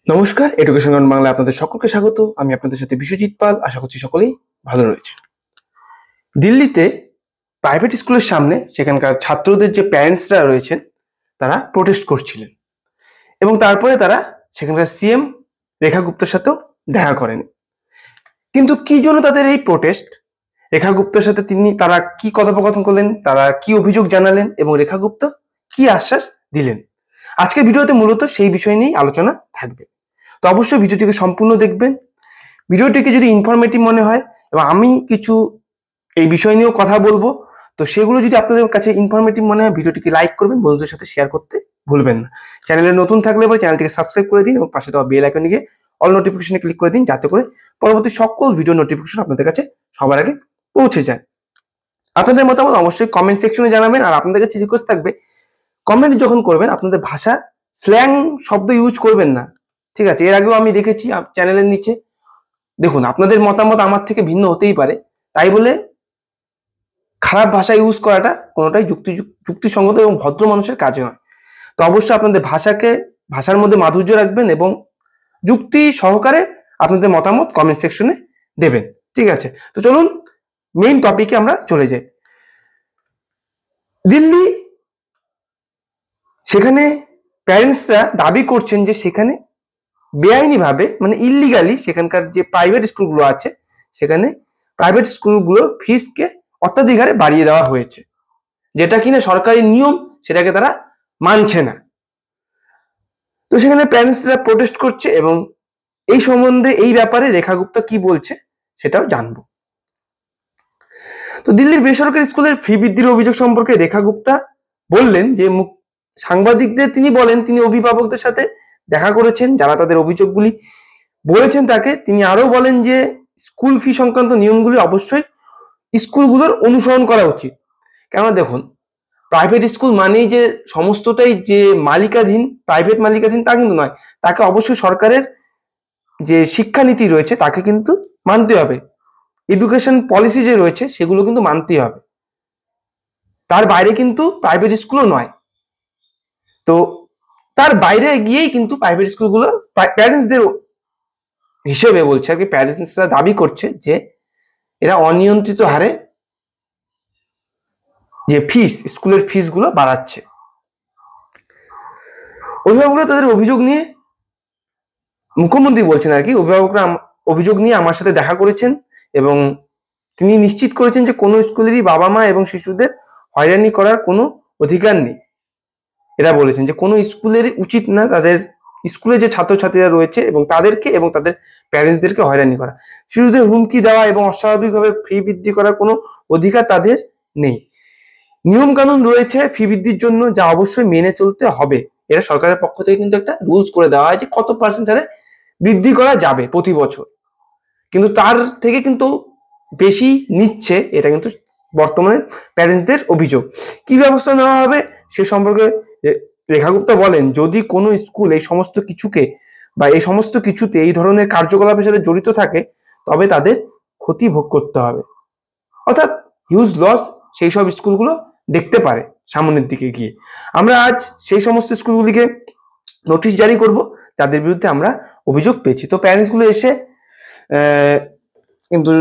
নমস্কার, education on বাংলায় আপনাদের সকলকে স্বাগত। আমি আপনাদের সাথে বিশ্বজিৎ পাল। আশা করছি সকলেই ভালো রয়েছে। দিল্লিতে প্রাইভেট স্কুলের সামনে সেখানকার ছাত্রদের যে প্যারেন্টসরা রয়েছেন তারা প্রোটেস্ট করছিলেন এবং তারপরে তারা সেখানকার সিএম রেখা গুপ্তর সাথেও দেখা করেন। কিন্তু কি জন্য তাদের এই প্রোটেস্ট? রেখা গুপ্তর সাথে তারা কি কথোপকথন করলেন, তারা কি অভিযোগ জানালেন এবং রেখা গুপ্ত কি আশ্বাস দিলেন, আজকের ভিডিওতে মূলত সেই বিষয় নিয়েই আলোচনা থাকবে। তো অবশ্যই ভিডিওটিকে সম্পূর্ণ দেখবেন। ভিডিওটিকে যদি ইনফরমেটিভ মনে হয় এবং আমি কিছু এই বিষয় নিয়েও কথা বলবো, তো সেগুলো যদি আপনাদের কাছে ইনফরমেটিভ মনে হয় ভিডিওটিকে লাইক করবেন, বন্ধুদের সাথে শেয়ার করতে ভুলবেন না। চ্যানেলে নতুন থাকলে এবার চ্যানেলটিকে সাবস্ক্রাইব করে দিন এবং পাশে দেওয়া বেল আইকনে গিয়ে অল নোটিফিকেশনে ক্লিক করে দিন, যাতে করে পরবর্তী সকল ভিডিও নোটিফিকেশন আপনাদের কাছে সবার আগে পৌঁছে যায়। আপনাদের মতামত অবশ্যই কমেন্ট সেকশনে জানাবেন। আর আপনাদের কাছে রিকোয়েস্ট থাকবে, কমেন্ট যখন করবেন আপনাদের ভাষা স্ল্যাং শব্দ ইউজ করবেন না, ঠিক আছে? এর আগেও আমি দেখেছি চ্যানেলের নিচে, দেখুন আপনাদের মতামত আমার থেকে ভিন্ন হতেই পারে, তাই বলে খারাপ ভাষা ইউজ করাটা কোনোটাই যুক্তিসঙ্গত এবং ভদ্র মানুষের কাজ নয়। তো অবশ্যই আপনাদের ভাষার মধ্যে মাধুর্য রাখবেন এবং যুক্তি সহকারে আপনাদের মতামত কমেন্ট সেকশনে দেবেন, ঠিক আছে? তো চলুন মেইন টপিকে আমরা চলে যাই। দিল্লি, সেখানে প্যারেন্টসরা দাবি করছেন যে সেখানে বেআইনিভাবে মানে ইল্লিগালি সেখানকার যে প্রাইভেট স্কুলগুলো আছে সেখানে প্রাইভেট স্কুলগুলোর ফিসকে অত্যাধিক হারে বাড়িয়ে দেওয়া হয়েছে, যেটা কিনা সরকারি নিয়ম, সেটাকে তারা মানছে না। তো সেখানে প্যারেন্টসরা প্রোটেস্ট করছে এবং এই সম্বন্ধে এই ব্যাপারে রেখা গুপ্তা কি বলছে সেটাও জানবো। তো দিল্লির বেসরকারি স্কুলের ফি বৃদ্ধির অভিযোগ সম্পর্কে রেখা গুপ্তা বললেন যে সাংবাদিকদের তিনি বলেন তিনি অভিভাবকদের সাথে দেখা করেছেন যারা তাদের অভিযোগগুলি বলেছেন তাকে। তিনি আরো বলেন যে স্কুল ফি সংক্রান্ত নিয়মগুলি অবশ্যই স্কুলগুলোর অনুসরণ করা উচিত। কেননা দেখুন, প্রাইভেট স্কুল মানেই যে সমস্তটাই যে মালিকাধীন, প্রাইভেট মালিকাধীন তা কিন্তু নয়। তাকে অবশ্যই সরকারের যে শিক্ষানীতি রয়েছে তাকে কিন্তু মানতে হবে, এডুকেশন পলিসি যে রয়েছে সেগুলো কিন্তু মানতেই হবে। তার বাইরে কিন্তু প্রাইভেট স্কুলও নয়। তো তার বাইরে গিয়েই কিন্তু প্রাইভেট স্কুলগুলো প্যারেন্টসদের হিসেবে বলছে আর কি, প্যারেন্টসরা দাবি করছে যে এরা অনিয়ন্ত্রিত হারে যে স্কুলের ফিসগুলো বাড়াচ্ছে। অভিভাবকরা তাদের অভিযোগ নিয়ে, মুখ্যমন্ত্রী বলছেন আর কি, অভিভাবকরা অভিযোগ নিয়ে আমার সাথে দেখা করেছেন এবং তিনি নিশ্চিত করেছেন যে কোনো স্কুলেরই বাবা মা এবং শিশুদের হয়রানি করার কোনো অধিকার নেই। এরা বলেছেন যে কোনো স্কুলেরই উচিত না তাদের স্কুলে যে ছাত্রছাত্রীরা রয়েছে এবং তাদেরকে এবং তাদের প্যারেন্টসদেরকে হয়রানি করা। শিশুদের হুমকি দেওয়া এবং অস্বাভাবিকভাবে ফি বৃদ্ধি করার কোনো অধিকার তাদের নেই। নিয়ম কানুন রয়েছে ফি বৃদ্ধির জন্য, যা অবশ্যই মেনে চলতে হবে। এটা সরকারের পক্ষ থেকে কিন্তু একটা রুলস করে দেওয়া হয় যে কত পার্সেন্ট হারে বৃদ্ধি করা যাবে প্রতি বছর, কিন্তু তার থেকে কিন্তু বেশি নিচ্ছে, এটা কিন্তু বর্তমানে প্যারেন্টসদের অভিযোগ। কি ব্যবস্থা নেওয়া হবে সে সম্পর্কে রেখা গুপ্তা বলেন, যদি কোনো স্কুল এই সমস্ত কিছুকে বা এই সমস্ত কিছুতে এই ধরনের কার্যকলাপের সাথে জড়িত থাকে তবে তাদের ক্ষতি ভোগ করতে হবে, অর্থাৎ হিউজ লস সেই সব স্কুলগুলো দেখতে পারে সামনের দিকে গিয়ে। আমরা আজ সেই সমস্ত স্কুলগুলিকে নোটিশ জারি করব যাদের বিরুদ্ধে আমরা অভিযোগ পেয়েছি। তো প্যারেন্টসগুলো এসে কিন্তু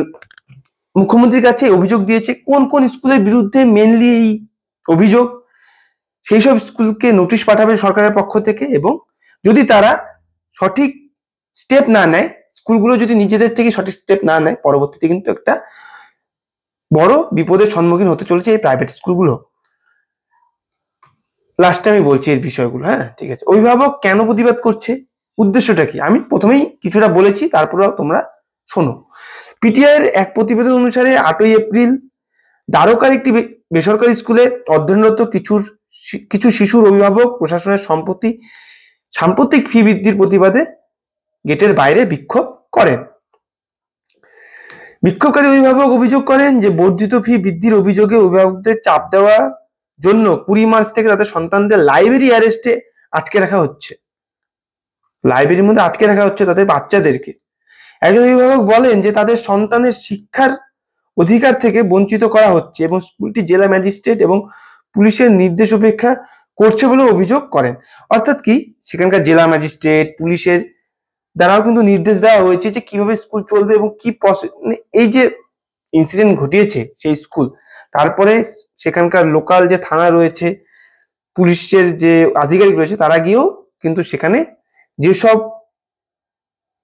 মুখ্যমন্ত্রীর কাছে অভিযোগ দিয়েছে। কোন কোন স্কুলের বিরুদ্ধে মেনলি এই অভিযোগ, সেই সব স্কুলকে নোটিশ পাঠাবে সরকারের পক্ষ থেকে, এবং যদি তারা সঠিক স্টেপ না নেয়, স্কুলগুলো যদি নিজেদের থেকে সঠিক স্টেপ না নেয়, পরবর্তীতে কিন্তু একটা বড় বিপদের সম্মুখীন হতে চলেছে এই প্রাইভেট স্কুলগুলো। লাস্টে আমি বলছি এর বিষয়গুলো, হ্যাঁ ঠিক আছে। অভিভাবক কেন প্রতিবাদ করছে, উদ্দেশ্যটা কি, আমি প্রথমেই কিছুটা বলেছি, তারপরেও তোমরা শোনো। পিটিআইয়ের এক প্রতিবেদন অনুসারে 8ই এপ্রিল দ্বারকার একটি বেসরকারি স্কুলে অধ্যয়নরত কিছু শিশুর অভিভাবক প্রশাসনের সাম্প্রতিক ফি বৃদ্ধির প্রতিবাদে গেটের বাইরে বিক্ষোভ করেন। বিক্ষোভকারী অভিভাবক অভিযোগ করেন যে বর্ধিত ফি বৃদ্ধির অভিযোগে অভিভাবকদের চাপ দেওয়ার জন্য 20 মার্চ থেকে তাদের সন্তানদের লাইব্রেরি অ্যারেস্টে আটকে রাখা হচ্ছে, লাইব্রেরির মধ্যে আটকে রাখা হচ্ছে তাদের বাচ্চাদেরকে। একজন অভিভাবক বলেন যে তাদের সন্তানের শিক্ষার অধিকার থেকে বঞ্চিত করা হচ্ছে এবং স্কুলটি জেলা ম্যাজিস্ট্রেট এবং পুলিশের নির্দেশ উপেক্ষা করছে বলে অভিযোগ করেন। অর্থাৎ কি, সেখানকার জেলা ম্যাজিস্ট্রেট পুলিশের দ্বারাও কিন্তু নির্দেশ দেওয়া হয়েছে যে কিভাবে স্কুল চলবে এবং কি এই যে ইনসিডেন্ট ঘটিয়েছে সেই স্কুল, তারপরে সেখানকার লোকাল যে থানা রয়েছে, পুলিশের যে আধিকারিক রয়েছে, তারা গিয়েও কিন্তু সেখানে যেসব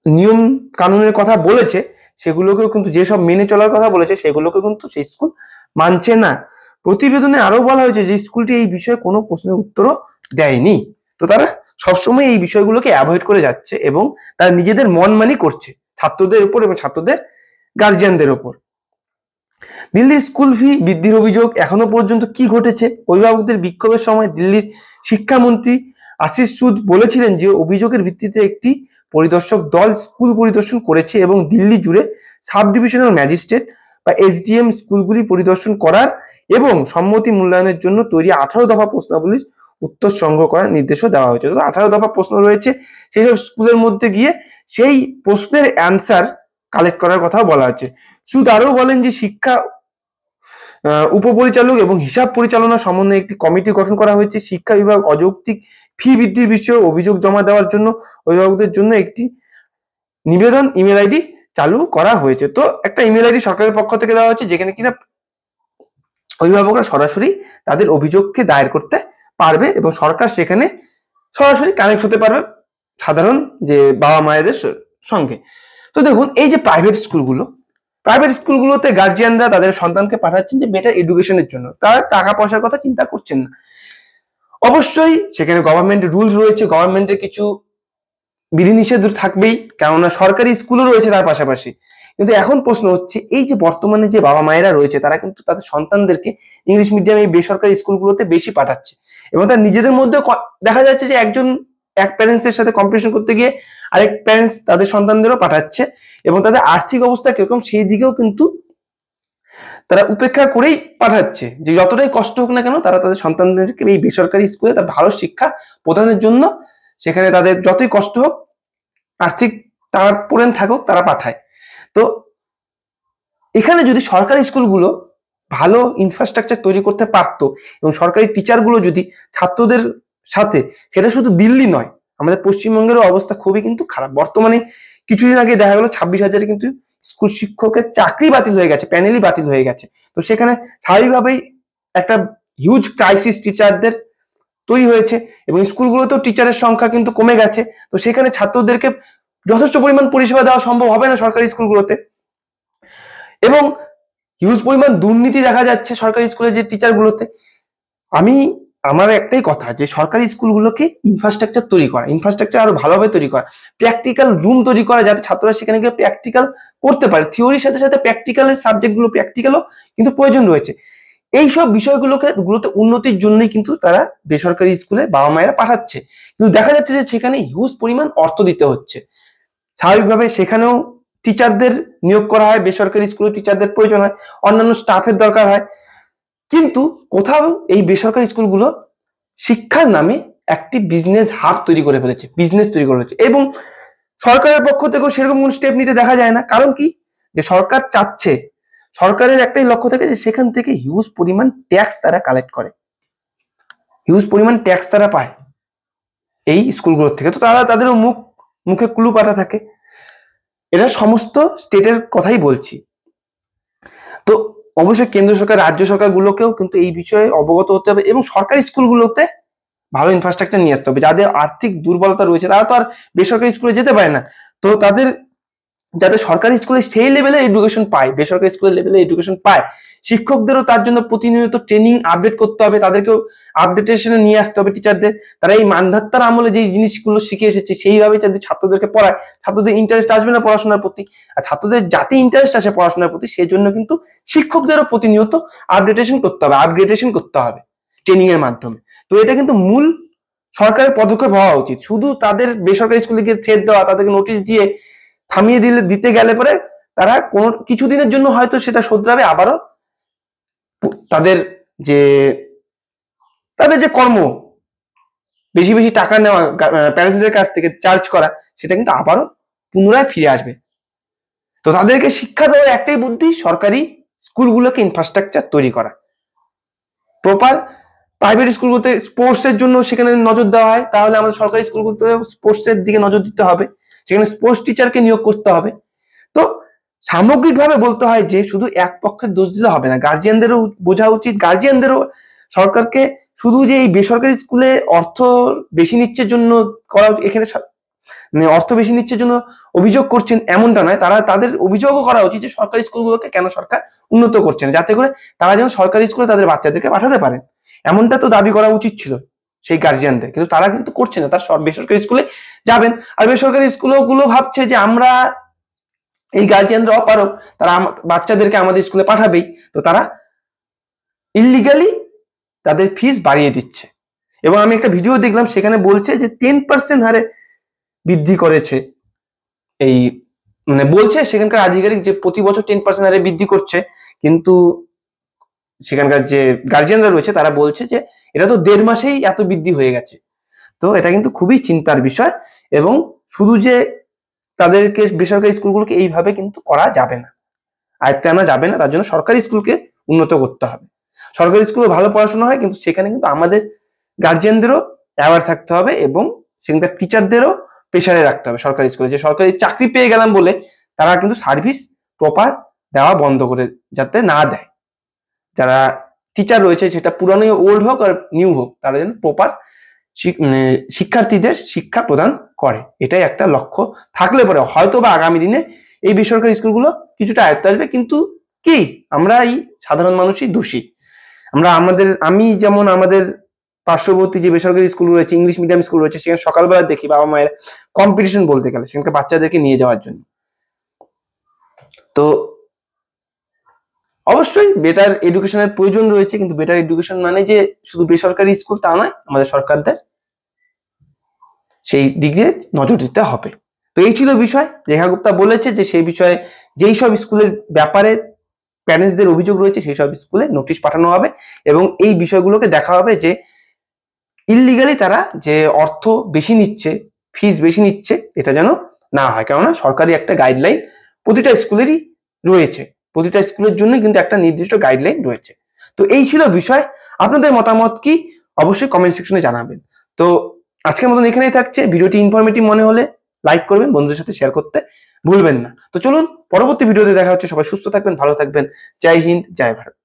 নিয়ম কানুনের কথা বলেছে সেগুলোকেও কিন্তু, যেসব মেনে চলার কথা বলেছে সেগুলোকে কিন্তু সেই স্কুল মানছে না। প্রতিবেদনে আরো বলা হয়েছে যে স্কুলটি এই বিষয়ে কোনো প্রশ্নের উত্তরও দেয়নি। তো তারা সবসময় এই বিষয়গুলোকে অ্যাভয়েড করে যাচ্ছে এবং তারা নিজেদের মনমানি করছে ছাত্রদের উপর এবং ছাত্রদের গার্জিয়ানদের উপর। দিল্লির স্কুল ফি বৃদ্ধির অভিযোগ এখনো পর্যন্ত কি ঘটেছে? অভিভাবকদের বিক্ষোভের সময় দিল্লির শিক্ষামন্ত্রী আশিস সুদ বলেছিলেন যে অভিযোগের ভিত্তিতে একটি পরিদর্শক দল স্কুল পরিদর্শন করেছে এবং দিল্লি জুড়ে সাব ডিভিশনাল ম্যাজিস্ট্রেট বা এসডিএম স্কুলগুলি পরিদর্শন করার এবং সম্মতি মূল্যায়নের জন্য তৈরি 18 দফা প্রশ্নাবলীর উত্তর সংগ্রহ করার নির্দেশও দেওয়া হয়েছে। 18 দফা প্রশ্ন রয়েছে, সেই সব স্কুলের মধ্যে গিয়ে সেই প্রশ্নের অ্যান্সার কালেক্ট করার কথাও বলা হচ্ছে। সুদ আরও বলেন যে শিক্ষা উপপরিচালক এবং হিসাব পরিচালনা সমন্বয়ে একটি কমিটি গঠন করা হয়েছে। শিক্ষা বিভাগ অযৌক্তিক ফি বৃদ্ধির বিষয়ে অভিযোগ জমা দেওয়ার জন্য অভিভাবকদের জন্য একটি নিবেদন ইমেল আইডি চালু করা হয়েছে। তো একটা ইমেল আইডি সরকারের পক্ষ থেকে দেওয়া হচ্ছে, যেখানে কিনা অভিভাবকরা সরাসরি তাদের অভিযোগকে দায়ের করতে পারবে এবং সরকার সেখানে সরাসরি কানেক্ট হতে পারবে সাধারণ যে বাবা মায়েদের সঙ্গে। তো দেখুন, এই যে প্রাইভেট স্কুলগুলোতে গার্জিয়ানরা তাদের সন্তানকে পাঠাচ্ছেন যে বেটার এডুকেশনের জন্য, তারা টাকা পয়সার কথা চিন্তা করছেন না। অবশ্যই সেখানে গভর্নমেন্টের রুলস রয়েছে, গভর্নমেন্টের কিছু বিধিনিষেধ থাকবেই, কেননা সরকারি স্কুলও রয়েছে তার পাশাপাশি। কিন্তু এখন প্রশ্ন হচ্ছে, এই যে বর্তমানে যে বাবা মায়েরা রয়েছে তারা কিন্তু তাদের সন্তানদেরকে ইংলিশ মিডিয়াম এই বেসরকারি স্কুলগুলোতে বেশি পাঠাচ্ছে এবং তার নিজেদের মধ্যে দেখা যাচ্ছে যে এক প্যারেন্টসের সাথে কম্পিটিশন করতে গিয়ে আরেক প্যারেন্টস তাদের সন্তানদেরও পাঠাচ্ছে এবং তাদের আর্থিক অবস্থা কিরকম সেই দিকেও কিন্তু তারা উপেক্ষা করেই পাঠাচ্ছে, যে যতটাই কষ্ট হোক না কেন তারা তাদের সন্তানদেরকে এই বেসরকারি স্কুলে তার ভালো শিক্ষা প্রদানের জন্য সেখানে তাদের যতই কষ্ট হোক, আর্থিক টানাপোড়েন থাকুক, তারা পাঠায়। তো এখানে যদি সরকারি স্কুলগুলো ভালো ইনফ্রাস্ট্রাকচার তৈরি করতে পারতো এবং সরকারি টিচারগুলো যদি ছাত্রদের সাথে, সেটা শুধু দিল্লি নয়, আমাদের পশ্চিমবঙ্গেরও অবস্থা খুবই কিন্তু খারাপ। বর্তমানে কিছুদিন আগে দেখা গেল 26,000 কিন্তু স্কুল শিক্ষকের চাকরি বাতিল হয়ে গেছে, প্যানেলই বাতিল হয়ে গেছে। তো সেখানে স্বাভাবিকভাবেই একটা হিউজ ক্রাইসিস টিচারদের তৈরি হয়েছে এবং স্কুলগুলোতেও টিচারের সংখ্যা কিন্তু কমে গেছে। তো সেখানে ছাত্রদেরকে যথেষ্ট পরিমাণ পরিষেবা দেওয়া সম্ভব হবে না সরকারি স্কুলগুলোতে এবং হিউজ পরিমাণ দুর্নীতি দেখা যাচ্ছে সরকারি স্কুলে যে টিচারগুলোতে। আমার একটাই কথা, যে সরকারি স্কুলগুলোকে ইনফ্রাস্ট্রাকচার তৈরি করা, ইনফ্রাস্ট্রাকচার আরো ভালোভাবে তৈরি করা, প্র্যাকটিক্যাল রুম তৈরি করা, যাতে ছাত্ররা সেখানে গিয়ে প্র্যাকটিক্যাল করতে পারে। থিওরির সাথে সাথে প্র্যাকটিক্যালের সাবজেক্টগুলো, প্র্যাকটিক্যালও কিন্তু প্রয়োজন রয়েছে। এইসব বিষয়গুলোতে উন্নতির জন্যই কিন্তু তারা বেসরকারি স্কুলে বাবা মায়েরা পাঠাচ্ছে, কিন্তু দেখা যাচ্ছে যে সেখানে হিউজ পরিমাণ অর্থ দিতে হচ্ছে। স্বাভাবিকভাবে সেখানেও টিচারদের নিয়োগ করা হয়, বেসরকারি স্কুলে টিচারদের প্রয়োজন হয়, অন্যান্য স্টাফের দরকার হয়, কিন্তু কোথাও এই বেসরকারি স্কুলগুলো শিক্ষার নামে একটি বিজনেস হাব তৈরি করে ফেলেছে, বিজনেস তৈরি করে ফেলেছে এবং সরকারের পক্ষ থেকেও সেরকম কোনো স্টেপ নিতে দেখা যায় না। কারণ কি, যে সরকার চাচ্ছে, সরকারের একটাই লক্ষ্য থাকে যে সেখান থেকে হিউজ পরিমাণ ট্যাক্স তারা কালেক্ট করে, হিউজ পরিমাণ ট্যাক্স তারা পায় এই স্কুলগুলোর থেকে। তো তারা তাদেরও মুখে কুলু পাটা থাকে। এটা সমস্ত স্টেটের কথাই বলছি। তো অবশ্যই কেন্দ্র সরকার, রাজ্য সরকারগুলোকেও কিন্তু এই বিষয়ে অবগত হতে হবে এবং সরকারি স্কুলগুলোতে ভালো ইনফ্রাস্ট্রাকচার নিয়ে আসতে হবে। যাদের আর্থিক দুর্বলতা রয়েছে তারা তো আর বেসরকারি স্কুলে যেতে পারে না, তো তাদের যাতে সরকারি স্কুলে সেই লেভেলের এডুকেশন পায়, বেসরকারি স্কুলের লেভেলের এডুকেশন পায়, শিক্ষকদেরও তার জন্য প্রতিনিয়ত ট্রেনিং আপডেট করতে হবে, তাদেরকেও আপডেটেশনে নিয়ে আসতে হবে টিচারদের। তারা এই মানধাত্তার আমলে যে জিনিসগুলো শিখে এসেছে সেইভাবে যদি ছাত্রদেরকে পড়ায়, ছাত্রদের ইন্টারেস্ট আসবে না পড়াশোনার প্রতি, আর ছাত্রদের যাতে ইন্টারেস্ট আসে পড়াশোনার প্রতি সেই জন্য কিন্তু শিক্ষকদেরও প্রতিনিয়ত আপডেটেশন করতে হবে, আপগ্রেডেশন করতে হবে ট্রেনিং এর মাধ্যমে। তো এটা কিন্তু মূল সরকারের পদক্ষেপ হওয়া উচিত। শুধু তাদের বেসরকারি স্কুলে গিয়ে থ্রেট দেওয়া, তাদেরকে নোটিশ দিয়ে থামিয়ে দিতে গেলে পরে তারা কোনো কিছুদিনের জন্য হয়তো সেটা শোধরাবে, আবারও তাদের যে কর্ম, বেশি বেশি টাকা নেওয়া, প্যারেন্টসদের কাছ থেকে চার্জ করা, সেটা কিন্তু আবারও পুনরায় ফিরে আসবে। তো তাদেরকে শিক্ষা দেওয়ার একটাই বুদ্ধি, সরকারি স্কুলগুলোকে ইনফ্রাস্ট্রাকচার তৈরি করা, প্রপার। প্রাইভেট স্কুলগুলোতে স্পোর্টস এর জন্য সেখানে নজর দেওয়া হয়, তাহলে আমাদের সরকারি স্কুলগুলোতে স্পোর্টস এর দিকে নজর দিতে হবে। সেখানে স্পোর্টস টিচারকে নিয়োগ করতে হবে। তো সামগ্রিকভাবে বলতে হয় যে শুধু এক পক্ষের দোষ দিলে হবে না, গার্জিয়ানদেরও বোঝা উচিত, গার্জিয়ানদেরও সরকারকে শুধু যে এই বেসরকারি স্কুলে অর্থ বেশি নিচ্ছে জন্য করা, এখানে অর্থ বেশি নিচ্ছে জন্য অভিযোগ করছেন এমনটা নয়, তাদের অভিযোগও করা উচিত যে সরকারি স্কুলগুলোকে কেন সরকার উন্নত করছে না, যাতে করে তারা যেন সরকারি স্কুলে তাদের বাচ্চাদেরকে পাঠাতে পারেন। এমনটা তো দাবি করা উচিত ছিল সেই গার্জিয়ানদের, কিন্তু তারা কিন্তু করছে না, তার বেসরকারি স্কুলে যাবেন। আর বেসরকারি স্কুলগুলো ভাবছে যে আমরা এই গার্জিয়ানরা অপারক, তারা বাচ্চাদেরকে আমাদের স্কুলে পাঠাবেই, তো তারা ইলিগালি তাদের ফিস বাড়িয়ে দিচ্ছে। এবং আমি একটা ভিডিও দেখলাম, সেখানে বলছে যে 10% হারে বৃদ্ধি করেছে, এই মানে বলছে সেখানকার আধিকারিক যে প্রতি বছর 10% হারে বৃদ্ধি করছে, কিন্তু সেখানকার যে গার্জিয়ানরা রয়েছে তারা বলছে যে এটা তো 1.5 মাসেই এত বৃদ্ধি হয়ে গেছে। তো এটা কিন্তু খুবই চিন্তার বিষয়, এবং শুধু যে তাদেরকে বেসরকারি স্কুলগুলোকে এইভাবে কিন্তু করা যাবে না, আয়ত্তে আনা যাবে না, তার জন্য সরকারি স্কুলকে উন্নত করতে হবে। সরকারি স্কুলে ভালো পড়াশোনা হয়, কিন্তু সেখানে কিন্তু আমাদের গার্জিয়ানদেরও অ্যাওয়ার থাকতে হবে, এবং সেখানকার টিচারদেরও প্রেশারে রাখতে হবে সরকারি স্কুলে, যে সরকারি চাকরি পেয়ে গেলাম বলে তারা কিন্তু সার্ভিস প্রপার দেওয়া বন্ধ করে যাতে না দেয়। যারা টিচার রয়েছে, সেটা পুরানো ওল্ড হোক আর নিউ হোক, তারা যেন প্রপার শিক্ষার্থীদের শিক্ষা প্রদান করে, এটাই একটা লক্ষ্য থাকলে পরে হয়তো বা আগামী দিনে এই বেসরকারি স্কুলগুলো কিছুটা আয়ত্তে আসবে। কিন্তু কি আমরা এই সাধারণ মানুষই দোষী। আমি যেমন আমাদের পার্শ্ববর্তী যে বেসরকারি স্কুল রয়েছে, ইংলিশ মিডিয়াম স্কুল রয়েছে, সেখানে সকালবেলা দেখি বাবা মায়ের কম্পিটিশন বলতে গেলে সেখানকার বাচ্চাদেরকে নিয়ে যাওয়ার জন্য। তো অবশ্যই বেটার এডুকেশনের প্রয়োজন রয়েছে, কিন্তু বেটার এডুকেশন মানে যে শুধু বেসরকারি স্কুল তা নয়, আমাদের সরকারদের সেই দিক দিয়ে নজর দিতে হবে। তো এই ছিল বিষয়। রেখা গুপ্তা বলেছে যে সেই বিষয়ে যেই সব স্কুলের ব্যাপারে প্যারেন্টসদের অভিযোগ রয়েছে সেই সব স্কুলে নোটিশ পাঠানো হবে, এবং এই বিষয়গুলোকে দেখা হবে যে ইললিগালি তারা যে অর্থ বেশি নিচ্ছে, ফিস বেশি নিচ্ছে, এটা যেন না হয়। কেননা সরকারি একটা গাইডলাইন প্রতিটা স্কুলেরই রয়েছে, প্রতিটা স্কুলের জন্য কিন্তু একটা নির্দিষ্ট গাইডলাইন রয়েছে। তো এই ছিল বিষয়। আপনাদের মতামত কি অবশ্যই কমেন্ট সেকশনে জানাবেন। তো আজকের মতন এখানেই থাকছে। ভিডিওটি ইনফরমেটিভ মনে হলে লাইক করবেন, বন্ধুদের সাথে শেয়ার করতে ভুলবেন না। তো চলুন পরবর্তী ভিডিওতে দেখা হচ্ছে। সবাই সুস্থ থাকবেন, ভালো থাকবেন। জয় হিন্দ, জয় ভারত।